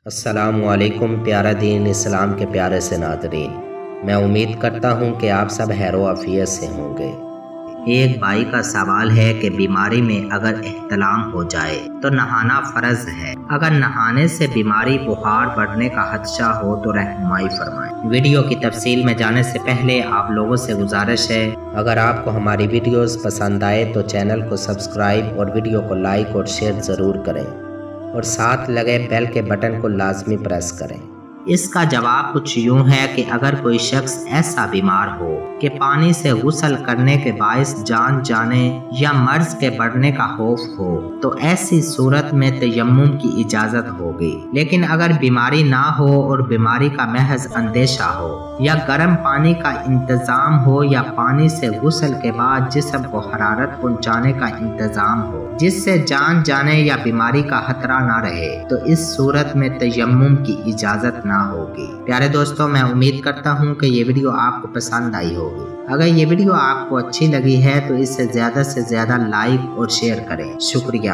السلام علیکم پیارا دین اسلام کے پیارے سے ناظرین، میں امید کرتا ہوں کہ آپ سب خیر و عافیت سے ہوں گے۔ ایک بھائی کا سوال ہے کہ بیماری میں اگر احتلام ہو جائے تو نہانا فرض ہے؟ اگر نہانے سے بیماری بخار بڑھنے کا خدشہ ہو تو رہنمائی فرمائیں۔ ویڈیو کی تفصیل میں جانے سے پہلے آپ لوگوں سے گزارش ہے، اگر آپ کو ہماری ویڈیوز پسند آئے تو چینل کو سبسکرائب اور ویڈیو کو لائک اور شیئر ضرور کریں اور ساتھ لگے بیل کے بٹن کو لازمی پریس کریں۔ اس کا جواب کچھ یوں ہے کہ اگر کوئی شخص ایسا بیمار ہو کہ پانی سے غسل کرنے کے باعث جان جانے یا مرض کے بڑھنے کا خوف ہو تو ایسی صورت میں تیمم کی اجازت ہوگی، لیکن اگر بیماری نہ ہو اور بیماری کا محض اندیشہ ہو یا گرم پانی کا انتظام ہو یا پانی سے غسل کے بعد جسم کو حرارت پہنچانے کا انتظام ہو جس سے جان جانے یا بیماری کا خطرہ نہ رہے تو اس صورت میں تیمم کی اجازت نہ ہوگی۔ پیارے دوستوں، میں امید کرتا ہوں کہ یہ ویڈیو آپ کو پسند آئی ہوگی۔ اگر یہ ویڈیو آپ کو اچھی لگی ہے تو اسے زیادہ سے زیادہ لائک اور شیئر کریں۔ شکریہ۔